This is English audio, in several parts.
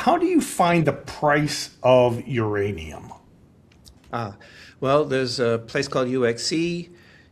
how do you find the price of uranium? Ah, well, there's a place called UXC.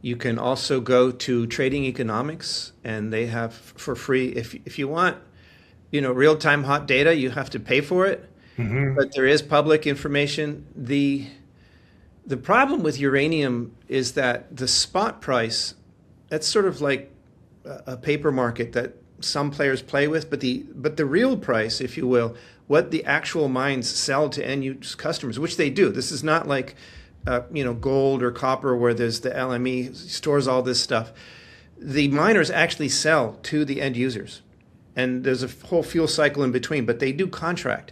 You can also go to Trading Economics, and they have for free. If you want, real-time hot data, you have to pay for it. Hmm. But there is public information. The problem with uranium is that the spot price, that's sort of like a paper market that some players play with, but the real price, if you will, what the actual mines sell to end use customers, which they do. This is not like gold or copper where there's the LME stores all this stuff. The miners actually sell to the end users, and there's a whole fuel cycle in between, but they do contract.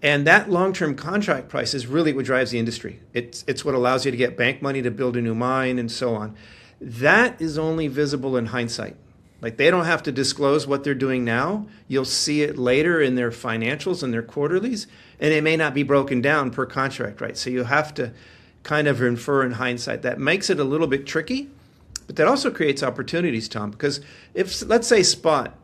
And that long-term contract price is really what drives the industry. It's what allows you to get bank money to build a new mine and so on. That is only visible in hindsight. Like they don't have to disclose what they're doing now. You'll see it later in their financials and their quarterlies, and it may not be broken down per contract, right? So you have to kind of infer in hindsight. That makes it a little bit tricky, but that also creates opportunities, Tom, because if, let's say, spot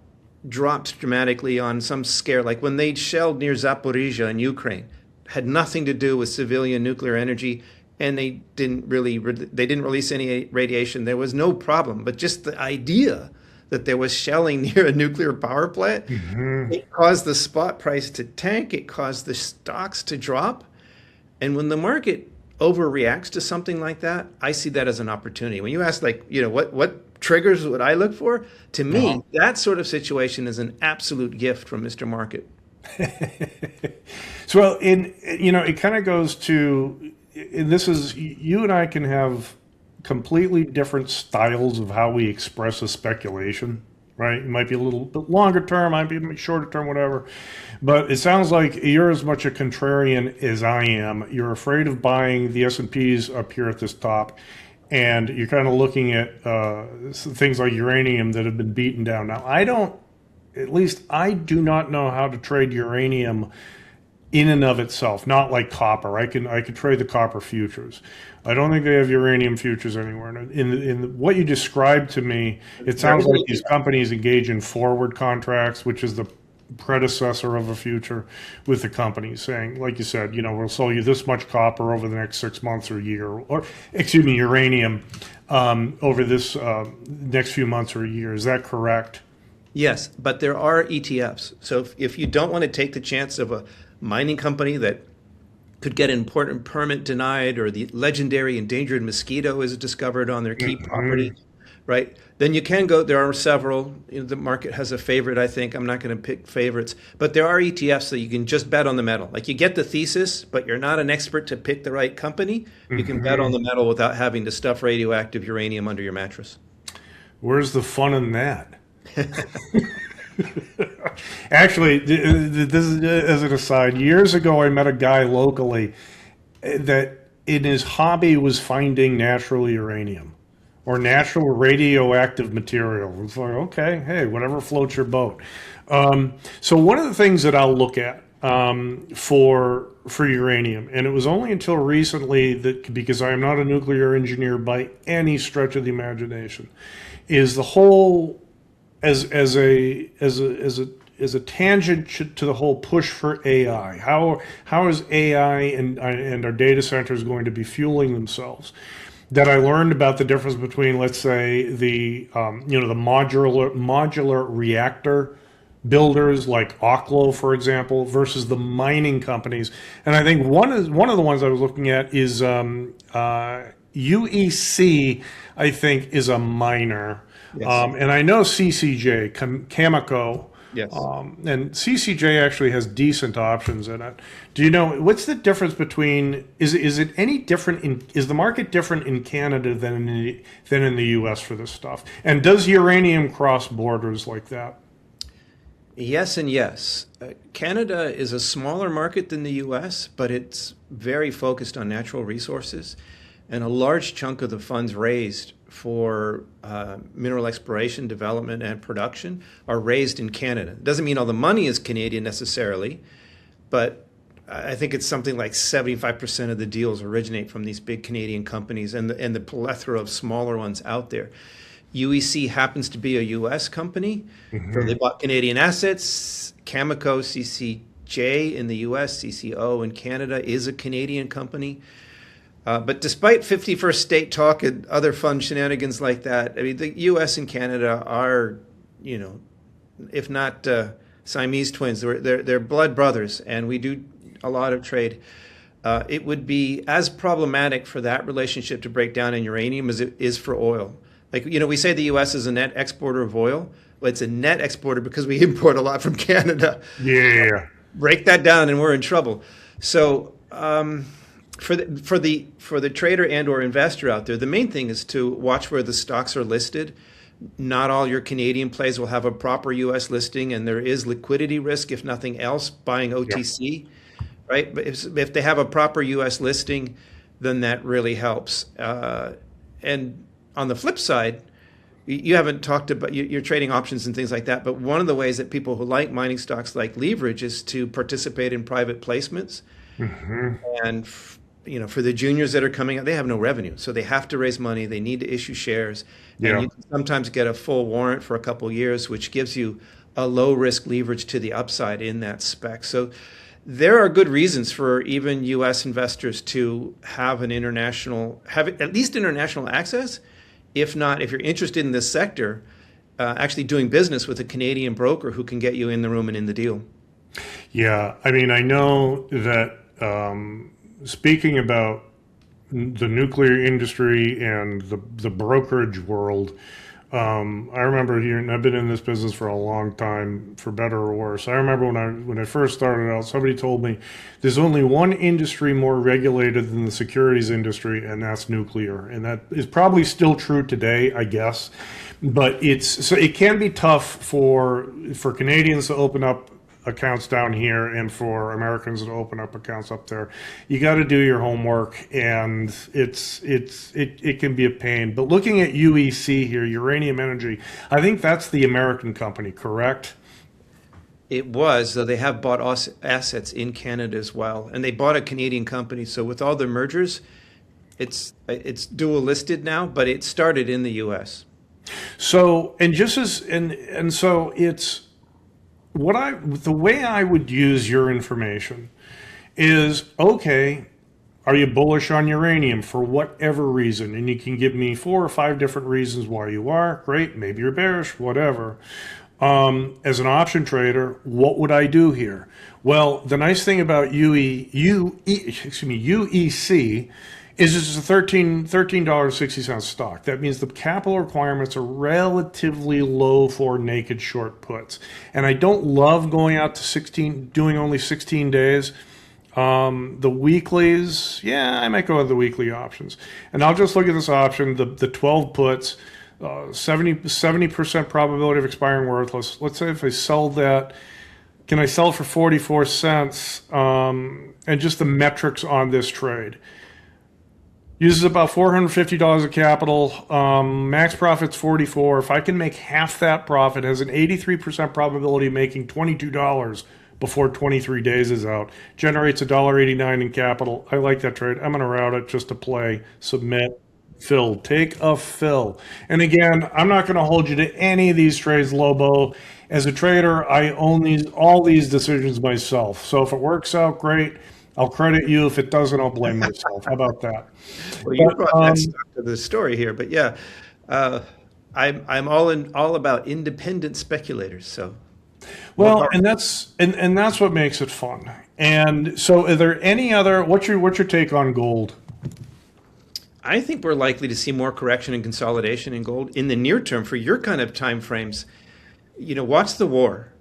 dropped dramatically on some scare, like when they shelled near Zaporizhia in Ukraine, had nothing to do with civilian nuclear energy, and they didn't release any radiation. There was no problem, but just the idea that there was shelling near a nuclear power plant, Hmm. it caused the spot price to tank. It caused the stocks to drop. And when the market overreacts to something like that, I see that as an opportunity. When you ask, like, what triggers would I look for? To Uh-huh. me, that sort of situation is an absolute gift from Mr. Market. So, well, it kind of goes to, and this is, you and I can have completely different styles of how we express a speculation, right? It might be a little bit longer term, might be shorter term, whatever. But it sounds like you're as much a contrarian as I am. You're afraid of buying the S&Ps up here at this top, and you're kind of looking at things like uranium that have been beaten down. Now, at least I do not know how to trade uranium in and of itself, not like copper. I could trade the copper futures. I don't think they have uranium futures anywhere. In what you described to me, it Very sounds like little. these companies engage in forward contracts, which is the predecessor of a future, with the company saying, like you said, we'll sell you this much copper over the next 6 months or a year, or excuse me, uranium over this next few months or a year. Is that correct? Yes, but there are ETFs. So if you don't want to take the chance of a mining company that could get an important permit denied, or the legendary endangered mosquito is discovered on their key property, Mhm. right? Then you can go. There are several. The market has a favorite, I think. I'm not going to pick favorites, but there are ETFs that you can just bet on the metal. Like you get the thesis, but you're not an expert to pick the right company. You can bet on Mhm. the metal without having to stuff radioactive uranium under your mattress. Where's the fun in that? Actually, this is as an aside. Years ago, I met a guy locally that in his hobby was finding natural uranium or natural radioactive material. It's like, okay, hey, whatever floats your boat. So one of the things that I'll look at for uranium, and it was only until recently that, because I am not a nuclear engineer by any stretch of the imagination, is the whole as a tangent to the whole push for AI. How is AI and our data centers going to be fueling themselves? That I learned about the difference between, let's say, the modular reactor builders like Oklo, for example, versus the mining companies. And I think one of the ones I was looking at is UEC. I think is a miner, Yes. and I know CCJ, Cameco, Yes. and CCJ actually has decent options in it. Do you know what's the difference between? Is it any different in? Is the market different in Canada than in the U.S. for this stuff? And does uranium cross borders like that? Yes and yes. Canada is a smaller market than the US, but it's very focused on natural resources. And a large chunk of the funds raised for mineral exploration, development, and production are raised in Canada. It doesn't mean all the money is Canadian necessarily, but I think it's something like 75% of the deals originate from these big Canadian companies, and the plethora of smaller ones out there. UEC happens to be a US company, so they bought Canadian assets. Cameco, CCJ in the US, CCO in Canada is a Canadian company. But despite 51st State talk and other fun shenanigans like that, I mean, the US and Canada are, if not Siamese twins, they're blood brothers, and we do a lot of trade. It would be as problematic for that relationship to break down in uranium as it is for oil. Like, we say the US is a net exporter of oil. Well, it's a net exporter because we import a lot from Canada. Yeah. Break that down and we're in trouble. So, for the trader and or investor out there, the main thing is to watch where the stocks are listed. Not all your Canadian plays will have a proper U.S. listing, and there is liquidity risk, if nothing else, buying OTC, right? But if they have a proper U.S. listing, then that really helps. And on the flip side, you haven't talked about, you're trading options and things like that, but one of the ways that people who like mining stocks like leverage is to participate in private placements. Mm-hmm. And for the juniors that are coming out, they have no revenue. So they have to raise money. They need to issue shares. Yeah. And you can sometimes get a full warrant for a couple of years, which gives you a low risk leverage to the upside in that spec. So there are good reasons for even U.S. investors to have at least international access. If not, if you're interested in this sector, actually doing business with a Canadian broker who can get you in the room and in the deal. Yeah. I mean, I know that speaking about the nuclear industry and the brokerage world, I remember hearing, I've been in this business for a long time, for better or worse. I remember when I first started out, somebody told me there's only one industry more regulated than the securities industry, and that's nuclear. And that is probably still true today, I guess. But it can be tough for Canadians to open up accounts down here and for Americans to open up accounts up there. You got to do your homework, and it can be a pain. But looking at UEC here, Uranium Energy, I think that's the American company, correct? It was, though they have bought assets in Canada as well, and they bought a Canadian company. So with all the mergers, it's dual listed now, but it started in the U.S. So so it's. The way I would use your information is, okay, are you bullish on uranium for whatever reason? And you can give me 4 or 5 different reasons why you are. Great, maybe you're bearish, whatever. As an option trader, what would I do here? Well, the nice thing about UEC is it's a $13.60 stock. That means the capital requirements are relatively low for naked short puts. And I don't love going out to doing only 16 days. The weeklies, yeah, I might go with the weekly options. And I'll just look at this option, the 12 puts, 70% probability of expiring worthless. Let's say if I sell that, can I sell it for 44 cents? And just the metrics on this trade. Uses about $450 of capital. Max profit's 44. If I can make half that profit, has an 83% probability of making $22 before 23 days is out. Generates $1.89 in capital. I like that trade. I'm going to route it just to play. Submit. Fill. Take a fill. And again, I'm not going to hold you to any of these trades, Lobo. As a trader, I own all these decisions myself. So if it works out, great. I'll credit you. If it doesn't, I'll blame myself. How about that? Well, you brought that stuff to the story here, but yeah, I'm all about independent speculators. So, well, and that's what makes it fun. And so, are there any other? What's your take on gold? I think we're likely to see more correction and consolidation in gold in the near term for your kind of time frames. Watch the war.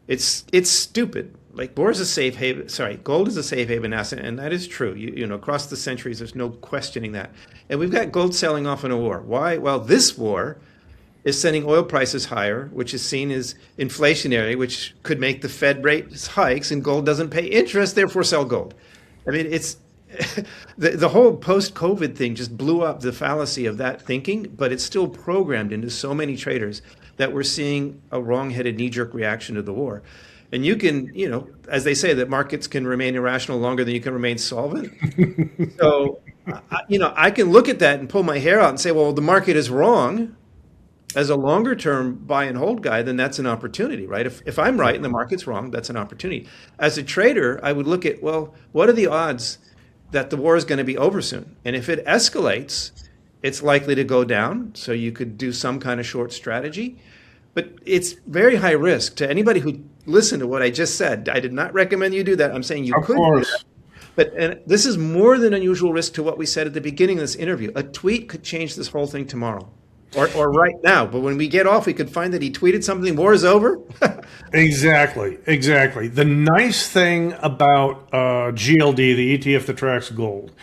It's stupid. Like gold is a safe haven asset, and that is true. Across the centuries, there's no questioning that. And we've got gold selling off in a war. Why? Well, this war is sending oil prices higher, which is seen as inflationary, which could make the Fed rate hikes, and gold doesn't pay interest, therefore sell gold. I mean, it's the whole post-COVID thing just blew up the fallacy of that thinking, but it's still programmed into so many traders that we're seeing a wrong-headed knee-jerk reaction to the war. And you can, as they say, that markets can remain irrational longer than you can remain solvent. So, I can look at that and pull my hair out and say, well, the market is wrong. As a longer term buy and hold guy, then that's an opportunity, right? If I'm right and the market's wrong, that's an opportunity. As a trader, I would look at, well, what are the odds that the war is going to be over soon? And if it escalates, it's likely to go down. So you could do some kind of short strategy. But it's very high risk to anybody who listened to what I just said. I did not recommend you do that. I'm saying you Of could do course. that. But and this is more than unusual risk to what we said at the beginning of this interview. A tweet could change this whole thing tomorrow. Or right now. But when we get off, we could find that he tweeted something, war is over. Exactly, exactly. The nice thing about GLD, the ETF that tracks gold,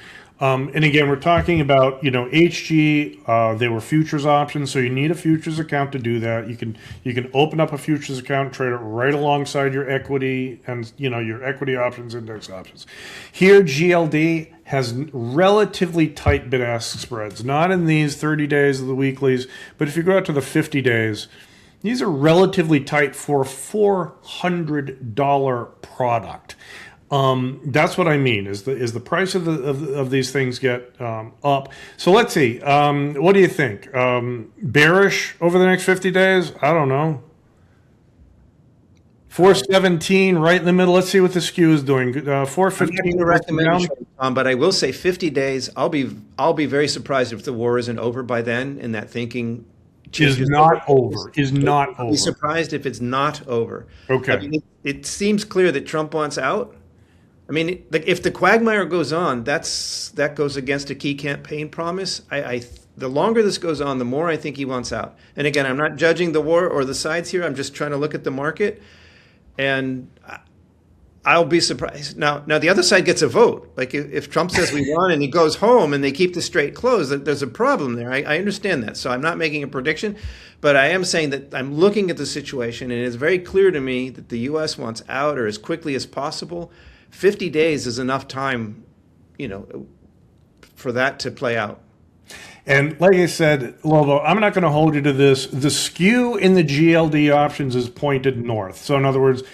and again, we're talking about, HG. They were futures options, so you need a futures account to do that. You can open up a futures account, trade it right alongside your equity and your equity options, index options. Here, GLD has relatively tight bid-ask spreads, not in these 30 days of the weeklies, but if you go out to the 50 days, these are relatively tight for a $400 product. That's what I mean. Is the price of these things get up? So let's see. What do you think? Bearish over the next 50 days? I don't know. 417 right in the middle. Let's see what the skew is doing. I'm not 415 going to recommend you, but I will say 50 days. I'll be very surprised if the war isn't over by then, and that thinking is not over. Is not I'll over. be surprised if it's not over. Okay. I mean, it seems clear that Trump wants out. I mean, like if the quagmire goes on, that goes against a key campaign promise. The longer this goes on, the more I think he wants out. And again, I'm not judging the war or the sides here. I'm just trying to look at the market, and I'll be surprised. Now the other side gets a vote. Like if Trump says we won and he goes home and they keep the strait closed, there's a problem there. I understand that. So I'm not making a prediction, but I am saying that I'm looking at the situation, and it's very clear to me that the U.S. wants out, or as quickly as possible. 50 days is enough time, for that to play out. And like I said, Lobo, I'm not going to hold you to this. The skew in the GLD options is pointed north. So in other words,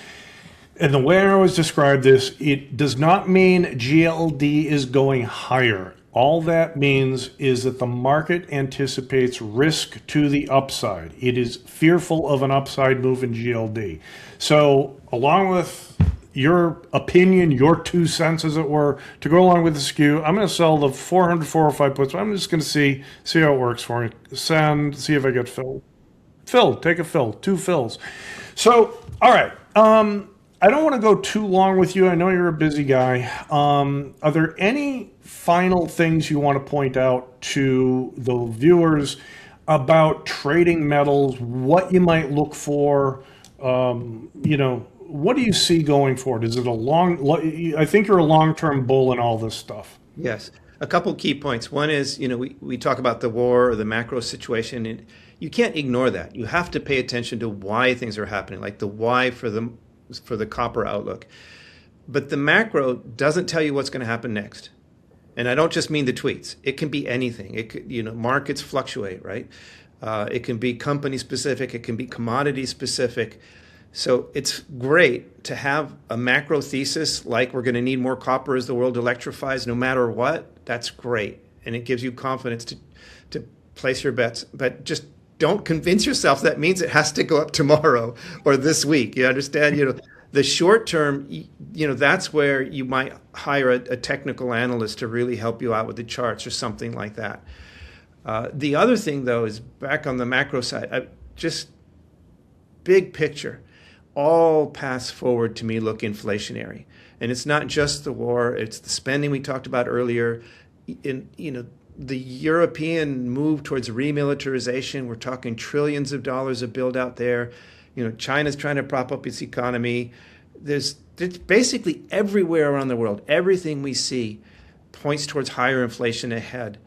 and the way I always describe this, it does not mean GLD is going higher. All that means is that the market anticipates risk to the upside. It is fearful of an upside move in GLD. So along with your opinion, your 2 cents, as it were, to go along with the skew, I'm going to sell the 400, 405 puts. I'm just going to see how it works for me. See if I get filled. Take a fill, 2 fills. So, all right. I don't want to go too long with you. I know you're a busy guy. Are there any final things you want to point out to the viewers about trading metals, what you might look for, what do you see going forward? Is it I think you're a long-term bull in all this stuff. Yes. A couple key points. One is, we talk about the war or the macro situation, and you can't ignore that. You have to pay attention to why things are happening, like the why for the copper outlook. But the macro doesn't tell you what's going to happen next. And I don't just mean the tweets. It can be anything. It could, markets fluctuate, right? It can be company specific. It can be commodity specific. So it's great to have a macro thesis like we're going to need more copper as the world electrifies no matter what. That's great. And it gives you confidence to place your bets. But just don't convince yourself that means it has to go up tomorrow or this week. You understand? The short term, that's where you might hire a technical analyst to really help you out with the charts or something like that. The other thing, though, is back on the macro side, just big picture. All paths forward to me look inflationary. And it's not just the war, it's the spending we talked about earlier. The European move towards remilitarization, we're talking trillions of dollars of build out there. China's trying to prop up its economy. There's basically everywhere around the world, everything we see points towards higher inflation ahead.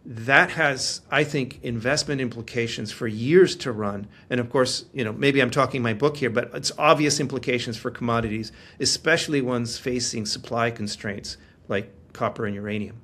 That has, I think, investment implications for years to run. And of course, maybe I'm talking my book here, but it's obvious implications for commodities, especially ones facing supply constraints like copper and uranium.